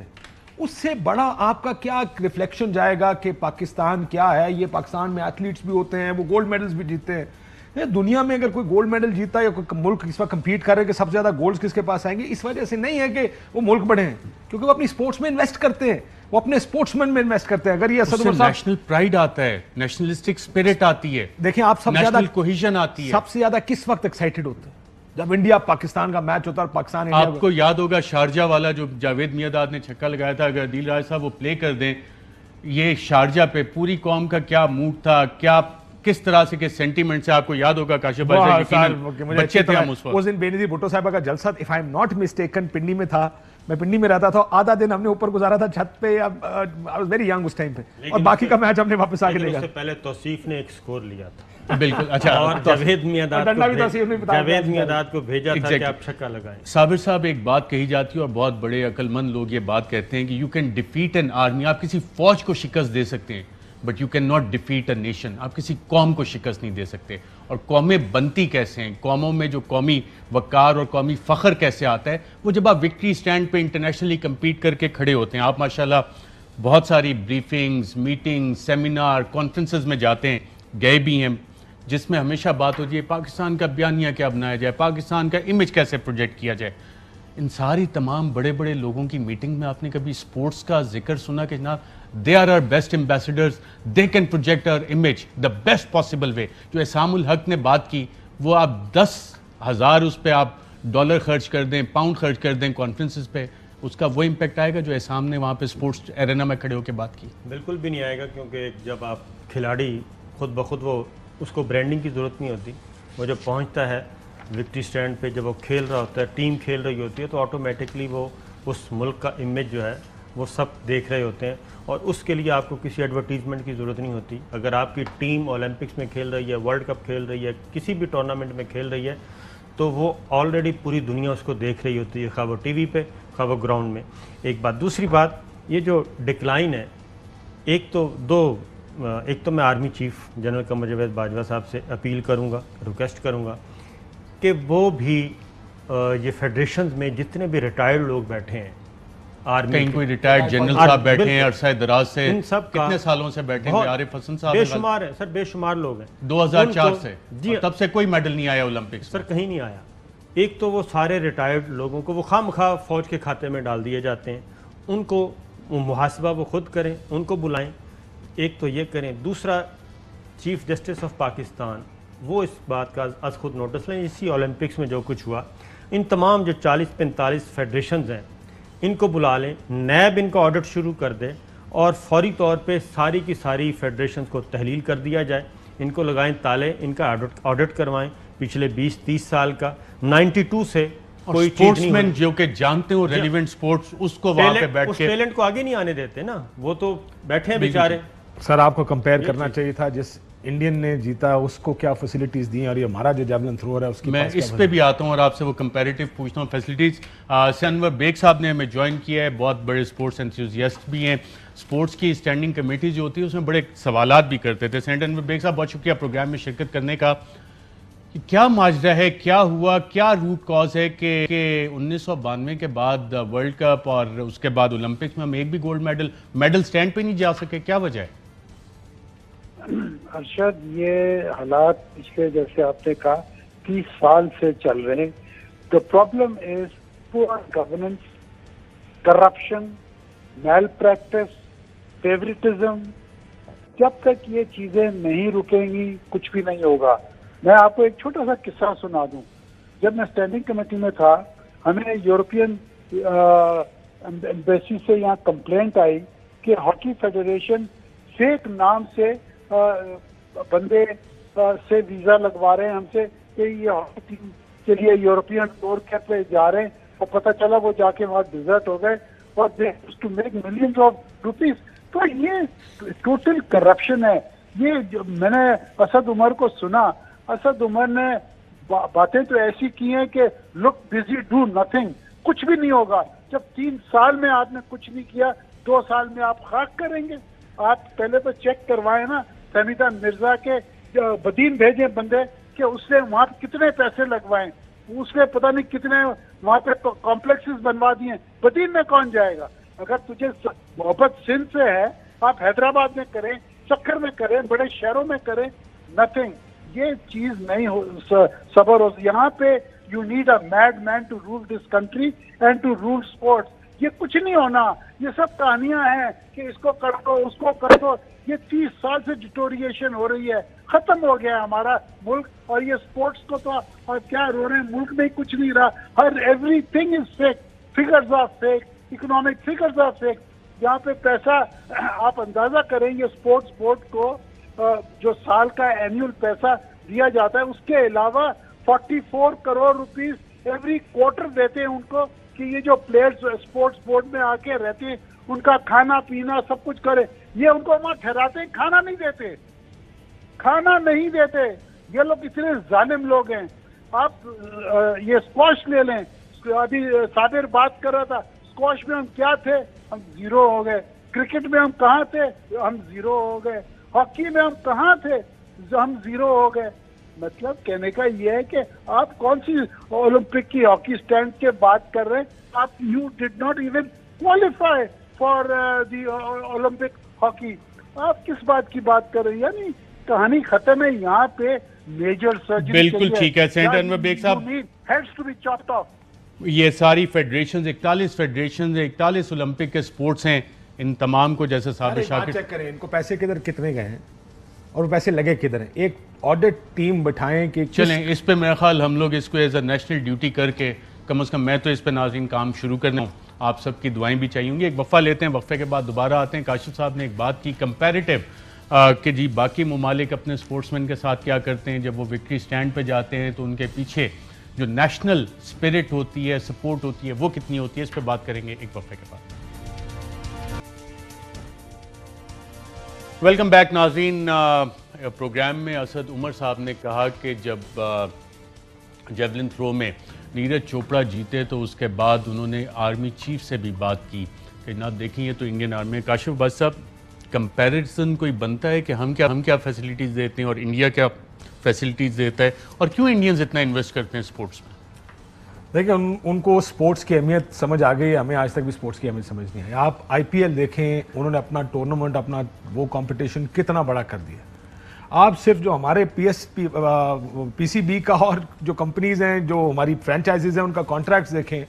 उससे बड़ा आपका क्या रिफ्लेक्शन जाएगा कि पाकिस्तान क्या है। ये पाकिस्तान में एथलीट्स भी होते हैं, वो गोल्ड मेडल्स भी जीते हैं। दुनिया में अगर कोई गोल्ड मेडल जीता है या कोई मुल्क इस वक्त कंपीट कर रहे हैं कि सबसे ज्यादा गोल्ड्स किसके पास आएंगे, इस वजह से नहीं है कि वो मुल्क बड़े हैं, क्योंकि वो अपनी स्पोर्ट्स में इन्वेस्ट करते हैं, वो अपने स्पोर्ट्समैन में इन्वेस्ट करते हैं। अगर ये
नेशनल प्राइड आता है, नेशनलिस्टिक स्पिरिट आती है,
देखिए आप सबसे ज्यादा
कोहेजन आती है।
सबसे ज्यादा किस वक्त एक्साइटेड होते हैं? जब इंडिया पाकिस्तान का मैच होता है और पाकिस्तान इंडिया।
आपको याद होगा शारजा वाला जो जावेद मियादाद ने छक्का लगाया था, अगर दिल राज साहब वो प्ले कर दें, ये शारजा पे पूरी कौम का क्या मूड था, क्या किस तरह से के सेंटीमेंट से आपको याद होगा काशिफ भाई, बच्चे थे हम उस दिन।
बेनजीर भुट्टो साहब का जलसा, if I am not mistaken, Pindi में था, मैं पिंडी में रहता था, आधा दिन हमने ऊपर गुजारा था छत पे, आई वाज वेरी यंग उस टाइम पे, और बाकी का मैच हमने वापस आके देखा।
उससे पहले तौसीफ ने एक स्कोर लिया था।
बिल्कुल, अच्छा,
और जावेद मियादाद को भेजा था कि आप छक्का लगाएं।
साबिर साहब, एक बात कही जाती है और बहुत बड़े अक्लमंद लोग ये बात कहते हैं कि you can defeat an army, आप किसी फौज को शिकस्त दे सकते हैं, but you can not defeat a nation, आप किसी कौम को शिकस्त नहीं दे सकते। और कौमें बनती कैसे हैं, कौमों में जो कौमी वकार और कौमी फ़ख्र कैसे आता है, वो जब आप विक्ट्री स्टैंड पे इंटरनेशनली कम्पीट करके खड़े होते हैं। आप माशाल्लाह बहुत सारी ब्रीफिंग्स, मीटिंग्स, सेमिनार, कॉन्फ्रेंसेस में जाते हैं, गए भी हैं, जिसमें हमेशा बात होती है पाकिस्तान का बयानिया क्या बनाया जाए, पाकिस्तान का इमेज कैसे प्रोजेक्ट किया जाए। इन सारी तमाम बड़े बड़े लोगों की मीटिंग में आपने कभी स्पोर्ट्स का जिक्र सुना कि जनाब they are our best ambassadors, they can project our image the best possible way? जो एसामुल हक ने बात की, वो आप 10,000 उस पर आप डॉलर खर्च कर दें, पाउंड खर्च कर दें कॉन्फ्रेंसेस पे, उसका वो इम्पैक्ट आएगा जो एसाम ने वहाँ पे स्पोर्ट्स एरेना में खड़े होकर बात की?
बिल्कुल भी नहीं आएगा, क्योंकि जब आप खिलाड़ी खुद ब खुद, वो उसको ब्रांडिंग की ज़रूरत नहीं होती, वो जब पहुँचता है विक्ट्री स्टैंड पे, जब वो खेल रहा होता है, टीम खेल रही होती है, तो ऑटोमेटिकली वो उस मुल्क का इमेज जो है वो सब देख रहे होते हैं, और उसके लिए आपको किसी एडवर्टीजमेंट की ज़रूरत नहीं होती। अगर आपकी टीम ओलंपिक्स में खेल रही है, वर्ल्ड कप खेल रही है, किसी भी टूर्नामेंट में खेल रही है, तो वो ऑलरेडी पूरी दुनिया उसको देख रही होती है, खा वो टीवी पे, खा वो ग्राउंड में। एक बात। दूसरी बात, ये जो डिक्लाइन है, एक तो मैं army chief general Qamar Javed Bajwa साहब से अपील करूँगा, रिक्वेस्ट करूँगा कि वो भी ये फेडरेशन में जितने भी रिटायर्ड लोग बैठे हैं, आर्मी
कहीं कोई रिटायर्ड जनरल साहब बैठे हैं अरसा दराज से,
इन सब
कितने सालों से बैठे हैं, आरिफ हसन साहब
बेशुमार है सर, बेशुमार लोग हैं
2004 से
जी,
तब से कोई मेडल नहीं आया ओलंपिक्स
सर, कहीं नहीं आया। एक तो वो सारे रिटायर्ड लोगों को वो खामखा फौज के खाते में डाल दिए जाते हैं, उनको मुहासबा वो खुद करें, उनको बुलाएं, एक तो ये करें। दूसरा, चीफ जस्टिस ऑफ पाकिस्तान वो इस बात का आज खुद नोटिस लें, इसी ओलंपिक्स में जो कुछ हुआ, इन तमाम जो 40-45 फेडरेशंस हैं इनको बुला लें, नैब इनका ऑडिट शुरू कर दे और फौरी तौर पे सारी की सारी फेडरेशंस को तहलील कर दिया जाए, इनको लगाएं ताले, इनका ऑडिट करवाएं पिछले 20-30 साल का। 92 से कोई
स्पोर्ट्समैन जो कि जानते हो रेलिवेंट स्पोर्ट्स, उसको वहां पे बैठ के
टैलेंट को आगे नहीं आने देते ना, वो तो बैठे हैं बेचारे।
सर आपको कंपेयर करना चाहिए था, जिस इंडियन ने जीता उसको क्या फैसिलिटीज दी और ये हमारा जो जैवलिन थ्रोअर है उसकी
मैं इस पे भी आता हूँ और आपसे वो कंपैरेटिव पूछता हूँ फैसिलिटीज। अनवर बेग साहब ने हमें ज्वाइन किया है, बहुत बड़े स्पोर्ट्स एंथुसियास्ट भी हैं। स्पोर्ट्स की स्टैंडिंग कमेटी जो होती है उसमें बड़े सवालात भी करते थे। सेंट अनवर बेग साहब, बहुत शुक्रिया प्रोग्राम में शिरकत करने का। कि क्या माजरा है, क्या हुआ, क्या रूट कॉज है कि 1992 के बाद वर्ल्ड कप और उसके बाद ओलंपिक्स में हम एक भी गोल्ड मेडल स्टैंड पे नहीं जा सके, क्या वजह है?
अरशद, ये हालात पिछले, जैसे आपने कहा, 30 साल से चल रहे। The problem is poor governance, corruption, malpractice, favouritism. जब तक ये चीजें नहीं रुकेंगी कुछ भी नहीं होगा। मैं आपको एक छोटा सा किस्सा सुना दूं। जब मैं स्टैंडिंग कमेटी में था, हमें यूरोपियन एम्बेसी से यहाँ कंप्लेंट आई कि हॉकी फेडरेशन फेक नाम से बंदे से वीजा लगवा रहे हैं हमसे कि ये हॉकी टीम के लिए यूरोपियन टूर पे जा रहे हैं, और पता चला वो जाके वहाँ डिजर्ट हो गए और they to make millions of rupees. तो ये टोटल करप्शन है। ये जो मैंने असद उमर को सुना, असद उमर ने बातें तो ऐसी की हैं कि लुक बिजी, डू नथिंग, कुछ भी नहीं होगा। जब 3 साल में आपने कुछ नहीं किया, 2 साल में आप खाक करेंगे। आप पहले तो चेक करवाएं ना, समीता मिर्जा के बदीन भेजे बंदे कि उसने वहां पे कितने पैसे लगवाए, उसने पता नहीं कितने वहां पे कॉम्प्लेक्सेस बनवा दिए। बदीन में कौन जाएगा? अगर तुझे मोहब्बत सिंध से है, आप हैदराबाद में करें, सक्कर में करें, बड़े शहरों में करें, नथिंग। ये चीज नहीं हो सबर हो। यहाँ पे you need a mad man to rule this country and to rule sports. ये कुछ नहीं होना। ये सब कहानियां हैं कि इसको कर दो, उसको कर दो। ये 30 साल से डिटोरिएशन हो रही है। खत्म हो गया है हमारा मुल्क, और ये स्पोर्ट्स को तो और क्या रो रहे हैं, मुल्क में कुछ नहीं रहा। हर everything is fake, figures are fake, economic figures are fake. यहाँ पे पैसा, आप अंदाजा करेंगे स्पोर्ट्स बोर्ड को जो साल का एनुअल पैसा दिया जाता है, उसके अलावा 44 करोड़ रुपीस एवरी क्वार्टर देते हैं उनको कि ये जो प्लेयर्स स्पोर्ट्स बोर्ड में आके रहते हैं उनका खाना पीना सब कुछ करे। ये उनको वहां ठहराते हैं, खाना नहीं देते, खाना नहीं देते। ये लोग इतने जालिम लोग हैं। आप ये स्क्वाश ले लें, अभी साबिर बात कर रहा था, स्क्वाश में हम क्या थे? हम 0 हो गए। क्रिकेट में हम कहाँ थे? हम 0 हो गए। हॉकी में हम कहाँ थे? हम 0 हो गए। मतलब कहने का ये है कि आप कौन सी ओलंपिक की हॉकी स्टैंड के बात कर रहे हैं? आप you did not even qualify for the Olympic hockey. आप किस बात की बात कर रहे हैं? यानी कहानी खत्म है। यहाँ पे मेजर सर्जरी
बिल्कुल ठीक है सेंट Anwar Baig sahab,
heads to be chopped off.
ये सारी फेडरेशन 41 फेडरेशन 41 ओलंपिक के स्पोर्ट्स हैं, इन तमाम को जैसे साबिर शाकिर
चेक करें इनको पैसे किधर कितने गए हैं और पैसे लगे किधर हैं। एक ऑडिट टीम बिठाएं कि
चलें इस पे मेरा ख्याल हम लोग इसको एज अ नेशनल ड्यूटी करके कम से कम मैं तो इस पे नाज़रीन काम शुरू करना हूँ। आप सबकी दुआएं भी चाहिए होंगी। एक वफ़ा लेते हैं, वफ़े के बाद दोबारा आते हैं। काशिफ साहब ने एक बात की कंपैरेटिव कि जी बाकी ममालिक अपने स्पोर्ट्समैन के साथ क्या करते हैं, जब वो विक्ट्री स्टैंड पे जाते हैं तो उनके पीछे जो नेशनल स्पिरिट होती है, सपोर्ट होती है, वो कितनी होती है, इस पर बात करेंगे एक वफ़े के बाद। वेलकम बैक नाज़रीन। प्रोग्राम में असद उमर साहब ने कहा कि जब जेवलिन थ्रो में नीरज चोपड़ा जीते तो उसके बाद उन्होंने आर्मी चीफ से भी बात की कि ना देखिए तो इंडियन आर्मी में काशिफ अब्बास साहब कंपैरिजन कोई बनता है कि हम क्या फैसिलिटीज़ देते हैं और इंडिया क्या फैसिलिटीज़ देता है, और क्यों इंडियंस इतना इन्वेस्ट करते हैं स्पोर्ट्स में?
देखिए उनको स्पोर्ट्स की अहमियत समझ आ गई है, हमें आज तक भी स्पोर्ट्स की अहमियत समझ नहीं है। आप आईपीएल देखें, उन्होंने अपना टूर्नामेंट, अपना वो कंपटीशन कितना बड़ा कर दिया। आप सिर्फ जो हमारे पीसीबी का और जो कंपनीज हैं, जो हमारी फ्रेंचाइजीज हैं, उनका कॉन्ट्रैक्ट्स देखें,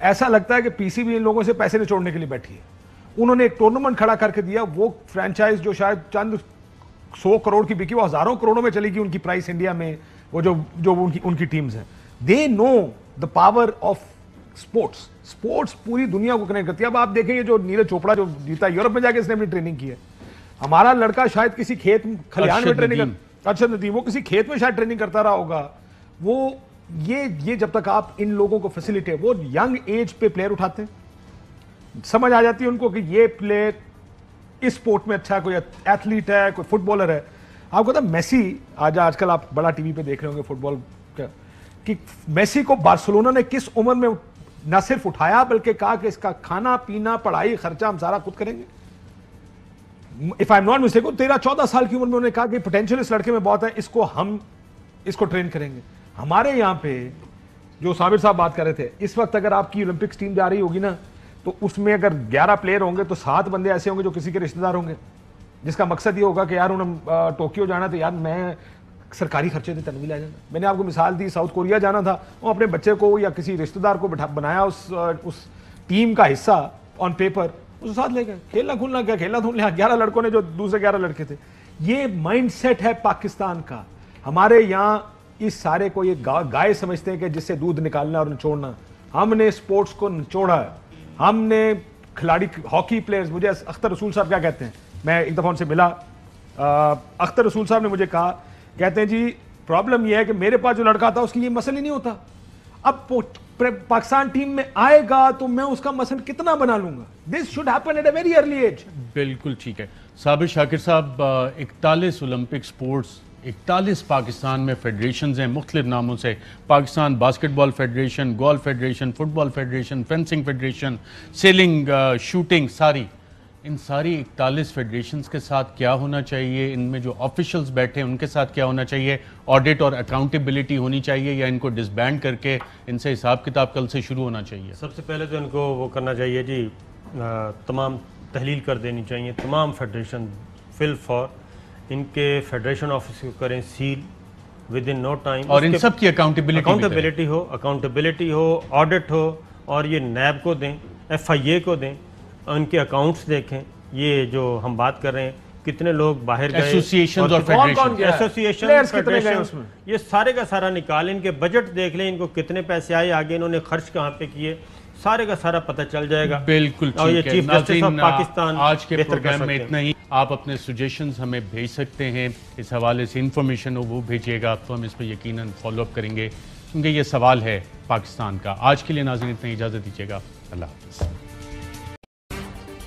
ऐसा लगता है कि पीसीबी इन लोगों से पैसे निचोड़ने के लिए बैठी है। उन्होंने एक टूर्नामेंट खड़ा करके दिया, वो फ्रेंचाइज जो शायद चंद 100 करोड़ की बिकी, वो हजारों करोड़ों में चली गई उनकी प्राइस इंडिया में। वो जो उनकी टीम्स हैं, they know the power of sports पूरी दुनिया को कनेक्ट करती है। अब आप देखें, ये जो नीरज चोपड़ा जो जीता, यूरोप में जाके इसने अपनी ट्रेनिंग की है। हमारा लड़का शायद किसी खेत खलिहान में ट्रेनिंग अरशद नदीम, वो किसी खेत में शायद ट्रेनिंग करता रहा होगा। वो ये जब तक आप इन लोगों को फैसिलिटेट, वो यंग एज पे प्लेयर उठाते हैं, समझ आ जाती है उनको कि ये प्लेयर इस स्पोर्ट में अच्छा है, कोई एथलीट है, कोई फुटबॉलर है। आपको पता मेसी, आजकल आप बड़ा टीवी पे देख रहे होंगे फुटबॉल का, कि मेसी को बार्सिलोना ने किस उम्र में ना सिर्फ उठाया बल्कि कहा कि इसका खाना पीना पढ़ाई खर्चा हम सारा खुद करेंगे। If I am not mistaken 13-14 साल की उम्र में उन्होंने कहा कि पोटेंशियल इस लड़के में बहुत है, इसको ट्रेन करेंगे। हमारे यहाँ पे जो साबिर साहब बात कर रहे थे, इस वक्त अगर आपकी ओलंपिक्स टीम जा रही होगी ना, तो उसमें अगर 11 प्लेयर होंगे तो 7 बंदे ऐसे होंगे जो किसी के रिश्तेदार होंगे, जिसका मकसद ये होगा कि यार उन्हें टोक्यो जाना, तो यार मैं सरकारी खर्चे थे तनवी ले जाना। मैंने आपको मिसाल दी, साउथ कोरिया जाना था, वो अपने बच्चे को या किसी रिश्तेदार को बनाया उस टीम का हिस्सा ऑन पेपर, उसके साथ ले गए। खेलना खुलना क्या, खेलना तो 11 लड़कों ने जो दूसरे 11 लड़के थे। ये माइंडसेट है पाकिस्तान का। हमारे यहाँ इस सारे को ये गाय समझते हैं कि जिससे दूध निकालना और निचोड़ना। हमने स्पोर्ट्स को निचोड़ा है। हमने खिलाड़ी, हॉकी प्लेयर्स, मुझे अख्तर रसूल साहब क्या कहते हैं, मैं एक दफ़ा उनसे मिला, अख्तर रसूल साहब ने मुझे कहा, कहते हैं जी प्रॉब्लम यह है कि मेरे पास जो लड़का था उसकी ये मसल ही नहीं होता, अब पाकिस्तान टीम में आएगा तो मैं उसका मसल कितना बना लूंगा। This should happen at a very early age.
बिल्कुल ठीक है। साबिर शाकिर साहब, 41 ओलंपिक स्पोर्ट्स, 41 पाकिस्तान में फेडरेशंस हैं मुख्तलिफ नामों से, Pakistan basketball federation, golf federation, football federation, fencing federation, sailing, shooting, इन सारी 41 फेडरेशंस के साथ क्या होना चाहिए, इनमें जो ऑफिशियल्स बैठे हैं उनके साथ क्या होना चाहिए, ऑडिट और अकाउंटेबिलिटी होनी चाहिए, या इनको डिसबैंड करके इनसे हिसाब किताब कल से शुरू होना चाहिए? सबसे
पहले तो इनको वो करना चाहिए जी, तमाम तहलील कर देनी चाहिए तमाम फेडरेशन, फिल फॉर इनके फेडरेशन ऑफिस को करें seal within no time,
और इन सब की
अकाउंटेबिलिटी हो, ऑडिट हो, और ये नैब को दें, FIA को दें, उनके अकाउंट्स देखें। ये जो हम बात कर रहे हैं, कितने लोग बाहर गए,
एसोसिएशन,
ये सारे का सारा निकालें, इनके बजट देख लें, इनको कितने पैसे आए, आगे इन्होंने खर्च कहाँ पे किए, सारे का सारा पता चल जाएगा।
बिल्कुल
और ये चीफ जस्टिस ऑफ पाकिस्तान
आज के प्रोग्राम में इतना ही। आप अपने सजेशंस हमें भेज सकते हैं, इस हवाले से इंफॉर्मेशन हो वो भेजिएगा, तो हम इस पर यकीनन फॉलोअप करेंगे, क्योंकि ये सवाल है पाकिस्तान का। आज के लिए नाज़रीन इतना, इजाज़त दीजिएगा, अल्लाह हाफ़िज़।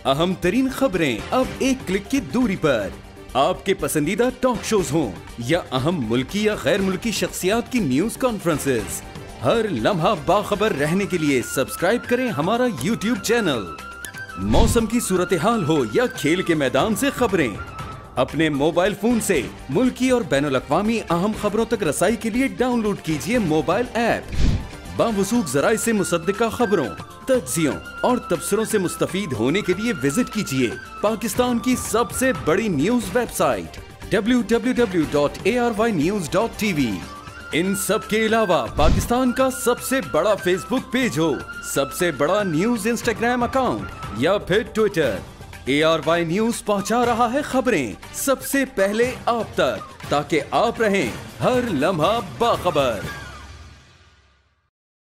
अहम तरीन खबरें अब एक क्लिक की दूरी पर, आपके पसंदीदा टॉक शोज हों या अहम मुल्की या गैर मुल्की शख्सियात की न्यूज कॉन्फ्रेंसेस, हर लम्हा बाखबर रहने के लिए सब्सक्राइब करें हमारा YouTube चैनल। मौसम की सूरत हाल हो या खेल के मैदान से खबरें, अपने मोबाइल फोन से मुल्की और बैनुल-अक़वामी अहम खबरों तक रसाई के लिए डाउनलोड कीजिए मोबाइल ऐप। बावसूख ज़राए से मुसद्दिका खबरों, तज्ज़ियों और तबसरों से मुस्तफ़ीद होने के लिए विजिट कीजिए पाकिस्तान की सबसे बड़ी न्यूज वेबसाइट www.arynews.tv। इन सब के अलावा पाकिस्तान का सबसे बड़ा फेसबुक पेज हो, सबसे बड़ा न्यूज इंस्टाग्राम अकाउंट या फिर ट्विटर, ARY न्यूज पहुंचा रहा है खबरें सबसे पहले आप तक, ताकि आप रहें हर लम्हा बाखबर।